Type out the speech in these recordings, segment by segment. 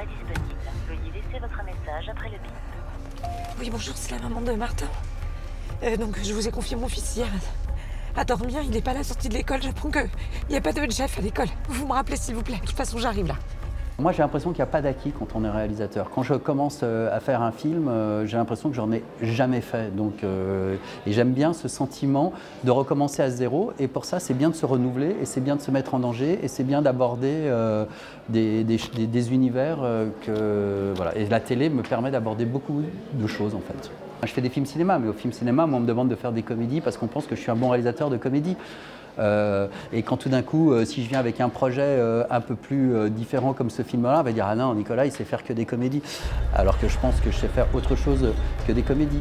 pas disponible. Veuillez laisser votre message après le bip. Oui, bonjour, c'est la maman de Martin. Donc, je vous ai confié mon fils hier à dormir. Il n'est pas à la sortie de l'école. J'apprends qu'il n'y a pas de chef à l'école. Vous me rappelez, s'il vous plaît. De toute façon, j'arrive là. Moi, j'ai l'impression qu'il n'y a pas d'acquis quand on est réalisateur. Quand je commence à faire un film, j'ai l'impression que j'en ai jamais fait. Donc, et j'aime bien ce sentiment de recommencer à zéro. Et pour ça, c'est bien de se renouveler et c'est bien de se mettre en danger et c'est bien d'aborder des univers que voilà. Et la télé me permet d'aborder beaucoup de choses en fait. Je fais des films cinéma, mais au film cinéma, moi, on me demande de faire des comédies parce qu'on pense que je suis un bon réalisateur de comédie. Et quand tout d'un coup, si je viens avec un projet un peu plus différent comme ce film-là, on va dire « Ah non, Nicolas, il sait faire que des comédies ». Alors que je pense que je sais faire autre chose que des comédies.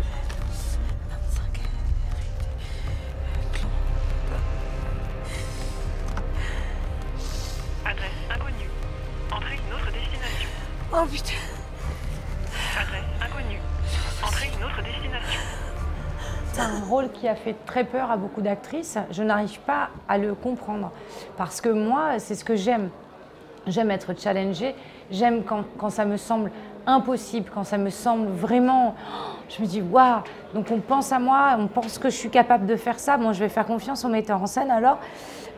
Adresse inconnue. Entrez une autre destination. Oh putain. Adresse inconnue. Entrez une autre destination. C'est un rôle qui a fait très peur à beaucoup d'actrices. Je n'arrive pas à le comprendre. Parce que moi, c'est ce que j'aime. J'aime être challengée. J'aime quand ça me semble impossible, quand ça me semble vraiment... Je me dis, waouh! Donc on pense à moi, on pense que je suis capable de faire ça. Moi, je vais faire confiance au metteur en scène alors.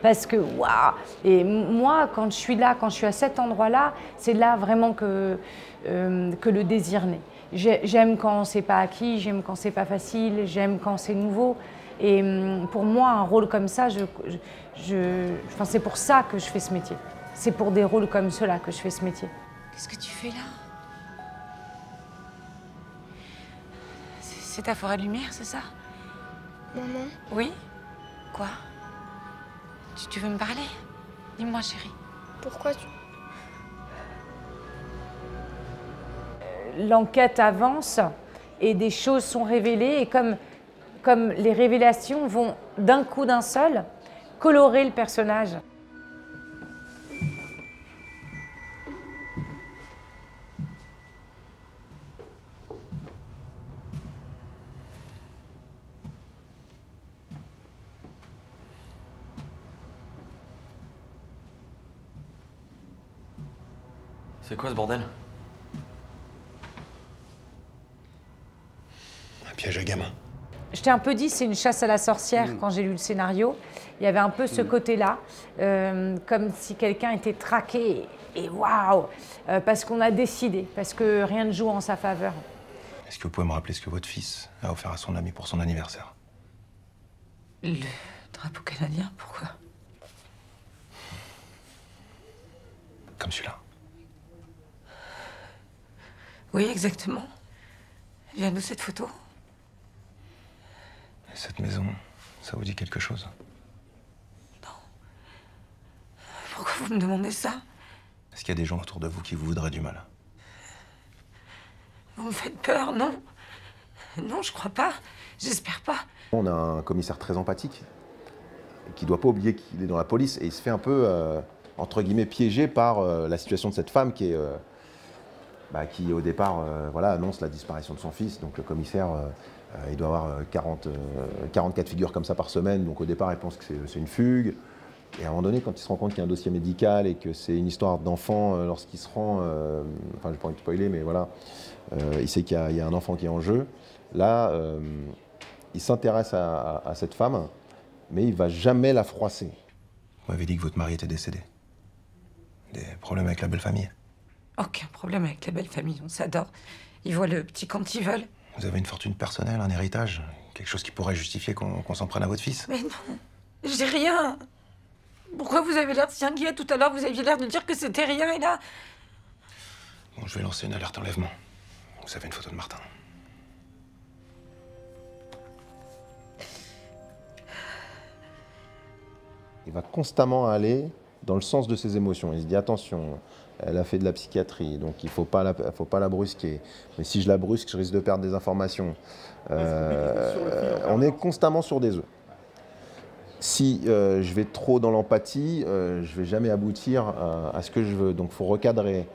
Parce que, waouh! Et moi, quand je suis là, quand je suis à cet endroit-là, c'est là vraiment que le désir naît. J'aime quand c'est pas acquis, j'aime quand c'est pas facile, j'aime quand c'est nouveau. Et pour moi, un rôle comme ça, enfin, c'est pour ça que je fais ce métier. C'est pour des rôles comme ceux-là que je fais ce métier. Qu'est-ce que tu fais là? C'est ta forêt de lumière, c'est ça? Maman, Oui? Quoi? Tu veux me parler? Dis-moi, chérie. pourquoi tu... L'enquête avance et des choses sont révélées et comme les révélations vont d'un coup d'un seul colorer le personnage. C'est quoi ce bordel? Un piège à gamin. Je t'ai un peu dit, c'est une chasse à la sorcière quand j'ai lu le scénario. Il y avait un peu ce côté-là, comme si quelqu'un était traqué et waouh, parce qu'on a décidé, parce que rien ne joue en sa faveur. Est-ce que vous pouvez me rappeler ce que votre fils a offert à son ami pour son anniversaire? Le drapeau canadien, pourquoi? Comme celui-là. Oui, exactement. Vient d'où cette photo? Et cette maison, ça vous dit quelque chose? Pourquoi vous me demandez ça? Est-ce qu'il y a des gens autour de vous qui vous voudraient du mal? Vous me faites peur, non? Non, je crois pas. J'espère pas. On a un commissaire très empathique, qui ne doit pas oublier qu'il est dans la police, et il se fait un peu, entre guillemets, piégé par la situation de cette femme qui au départ, voilà, annonce la disparition de son fils. Donc le commissaire, il doit avoir 44 figures comme ça par semaine, donc au départ, il pense que c'est une fugue. Et à un moment donné, quand il se rend compte qu'il y a un dossier médical et que c'est une histoire d'enfant, lorsqu'il se rend, enfin, je n'ai pas envie de spoiler, mais voilà, il sait qu'il y a un enfant qui est en jeu. Là, il s'intéresse à cette femme, mais il ne va jamais la froisser. Vous m'avez dit que votre mari était décédé. Des problèmes avec la belle famille? Aucun problème avec la belle famille, on s'adore. Ils voient le petit quand ils veulent. Vous avez une fortune personnelle, un héritage? Quelque chose qui pourrait justifier qu'on s'en prenne à votre fils? Mais non, j'ai rien. Pourquoi vous avez l'air si inquiet? Tout à l'heure, vous aviez l'air de dire que c'était rien, et là... Bon, je vais lancer une alerte enlèvement. Vous avez une photo de Martin. Il va constamment aller dans le sens de ses émotions. Il se dit attention, elle a fait de la psychiatrie, donc il ne faut pas la brusquer. Mais si je la brusque, je risque de perdre des informations. On est constamment sur des œufs. Si je vais trop dans l'empathie, je ne vais jamais aboutir à ce que je veux. Donc il faut recadrer.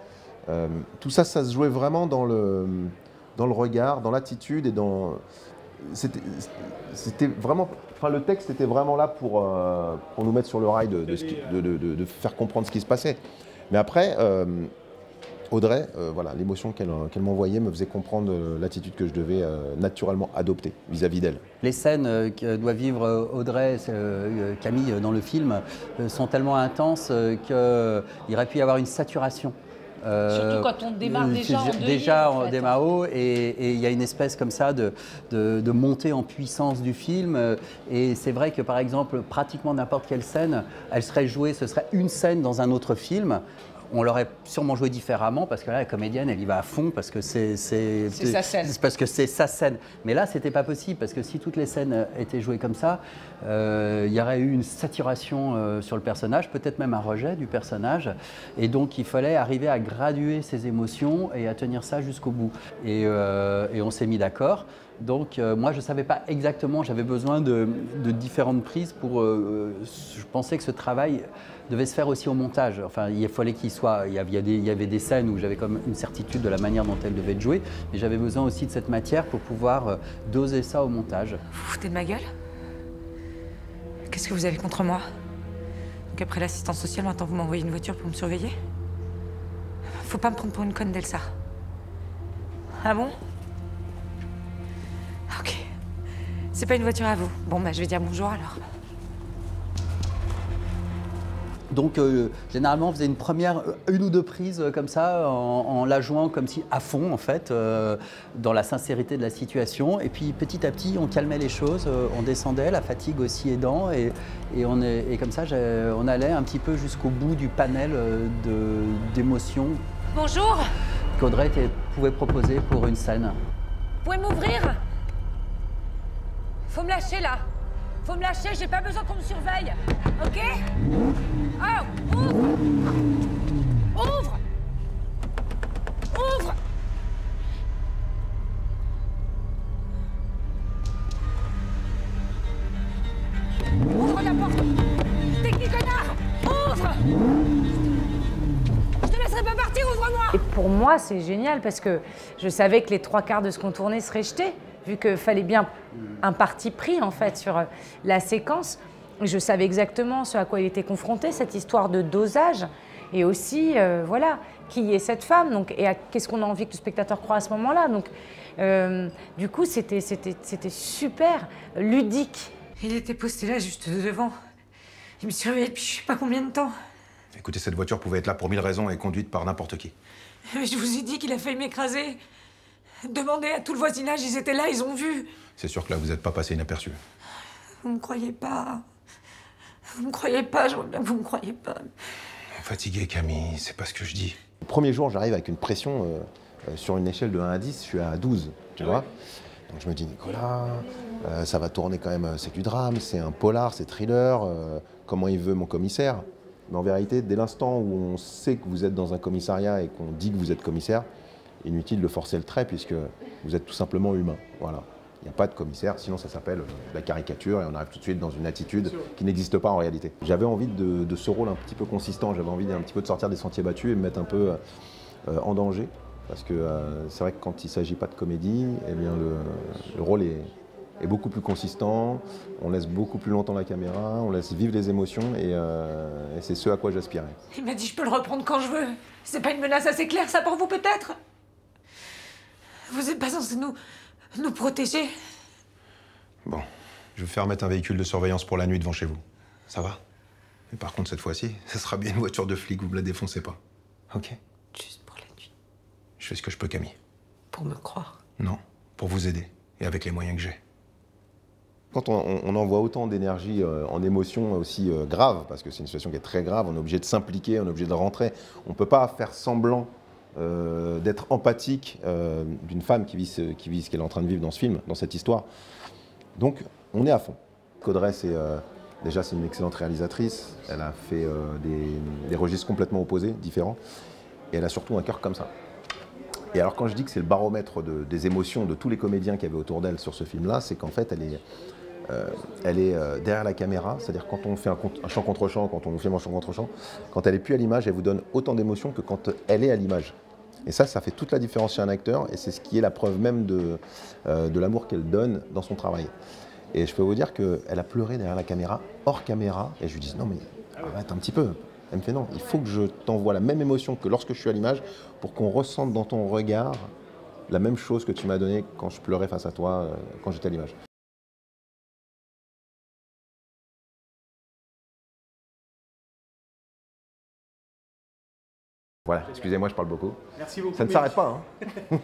Tout ça, ça se jouait vraiment dans le regard, dans l'attitude et dans... C'était vraiment... Enfin, le texte était vraiment là pour nous mettre sur le rail, de faire comprendre ce qui se passait. Mais après, Audrey, voilà, l'émotion qu'elle m'envoyait me faisait comprendre l'attitude que je devais naturellement adopter vis-à-vis d'elle. Les scènes que doit vivre Audrey, Camille dans le film, sont tellement intenses qu'il aurait pu y avoir une saturation. Surtout quand on démarre déjà en Déjà, en on fait. démarre haut et il y a une espèce comme ça de montée en puissance du film. Et c'est vrai que par exemple, pratiquement n'importe quelle scène, elle serait jouée, ce serait une scène dans un autre film. On l'aurait sûrement joué différemment parce que là, la comédienne, elle y va à fond parce que c'est sa scène. parce que c'est sa scène. Mais là, c'était pas possible parce que si toutes les scènes étaient jouées comme ça, il y aurait eu une saturation sur le personnage, peut-être même un rejet du personnage. Et donc, il fallait arriver à graduer ses émotions et à tenir ça jusqu'au bout. Et on s'est mis d'accord. Donc moi je ne savais pas exactement, j'avais besoin de différentes prises pour... je pensais que ce travail devait se faire aussi au montage. Enfin il fallait qu'il soit... Il y avait des scènes où j'avais comme une certitude de la manière dont elles devaient être jouées, mais j'avais besoin aussi de cette matière pour pouvoir doser ça au montage. Vous foutez de ma gueule? Qu'est-ce que vous avez contre moi? Donc après l'assistance sociale, maintenant vous m'envoyez une voiture pour me surveiller? Faut pas me prendre pour une conne d'Elsa. Ah bon? Ok. C'est pas une voiture à vous. Bon, bah je vais dire bonjour alors. Donc généralement on faisait une ou deux prises comme ça en la jouant comme si à fond en fait, dans la sincérité de la situation. Et puis petit à petit on calmait les choses, on descendait, la fatigue aussi aidant et comme ça on allait un petit peu jusqu'au bout du panel d'émotions Bonjour! qu'Audrey pouvait proposer pour une scène. Vous pouvez m'ouvrir? Faut me lâcher là. Faut me lâcher, j'ai pas besoin qu'on me surveille. Ok? Oh, ouvre! Ouvre! Ouvre! Ouvre la porte! Technique connard! Ouvre! Je te laisserai pas partir, ouvre-moi! Et pour moi, c'est génial parce que je savais que les 3/4 de ce qu'on tournait seraient jetés, vu qu'il fallait bien un parti pris en fait sur la séquence. Je savais exactement ce à quoi il était confronté, cette histoire de dosage, et aussi, voilà, qui est cette femme, donc, et qu'est-ce qu'on a envie que le spectateur croit à ce moment-là. Donc, du coup, c'était super ludique. Il était posté là, juste devant. Il me surveillait depuis je sais pas combien de temps. Écoutez, cette voiture pouvait être là pour 1000 raisons et conduite par n'importe qui. Mais je vous ai dit qu'il a failli m'écraser. Demandez à tout le voisinage, ils étaient là, ils ont vu. C'est sûr que là, vous n'êtes pas passé inaperçu. Vous me croyez pas. Vous me croyez pas, je vois bien que vous me croyez pas. Fatigué, Camille, c'est pas ce que je dis. Le premier jour, j'arrive avec une pression sur une échelle de 1 à 10, je suis à 12, tu vois. Donc je me dis, Nicolas, ça va tourner quand même, c'est du drame, c'est un polar, c'est thriller, comment il veut mon commissaire? Mais en vérité, dès l'instant où on sait que vous êtes dans un commissariat et qu'on dit que vous êtes commissaire, inutile de forcer le trait puisque vous êtes tout simplement humain. Voilà. Il n'y a pas de commissaire, sinon ça s'appelle la caricature et on arrive tout de suite dans une attitude qui n'existe pas en réalité. J'avais envie de ce rôle un petit peu consistant, j'avais envie un petit peu de sortir des sentiers battus et me mettre un peu en danger. Parce que c'est vrai que quand il ne s'agit pas de comédie, eh bien le rôle est beaucoup plus consistant, on laisse beaucoup plus longtemps la caméra, on laisse vivre les émotions et c'est ce à quoi j'aspirais. Il m'a dit je peux le reprendre quand je veux. C'est pas une menace assez claire ça pour vous peut-être? Vous n'êtes pas censé nous protéger? Bon, je vais faire mettre un véhicule de surveillance pour la nuit devant chez vous. Ça va? Mais par contre, cette fois-ci, ça sera bien une voiture de flic, vous me la défoncez pas. Ok? Juste pour la nuit. Je fais ce que je peux, Camille. Pour me croire. Non, pour vous aider, et avec les moyens que j'ai. Quand on envoie autant d'énergie en émotion aussi grave, parce que c'est une situation qui est très grave, on est obligé de s'impliquer, on est obligé de rentrer. On ne peut pas faire semblant d'être empathique d'une femme qui vit ce qu'elle est en train de vivre dans ce film, dans cette histoire. Donc, on est à fond. Audrey, déjà, c'est une excellente réalisatrice. Elle a fait des registres complètement opposés, différents. Et elle a surtout un cœur comme ça. Et alors, quand je dis que c'est le baromètre des émotions de tous les comédiens qu'il y avait autour d'elle sur ce film-là, c'est qu'en fait, elle est derrière la caméra, c'est-à-dire quand on fait un chant contre chant, quand on filme un chant contre chant, quand elle n'est plus à l'image, elle vous donne autant d'émotions que quand elle est à l'image. Et ça fait toute la différence chez un acteur, et c'est ce qui est la preuve même de l'amour qu'elle donne dans son travail. Et je peux vous dire qu'elle a pleuré derrière la caméra, hors caméra, et je lui dis non mais arrête un petit peu, Elle me fait non, il faut que je t'envoie la même émotion que lorsque je suis à l'image pour qu'on ressente dans ton regard la même chose que tu m'as donnée quand je pleurais face à toi, quand j'étais à l'image. Voilà, excusez-moi, je parle beaucoup. Merci beaucoup. Ça ne s'arrête pas, hein.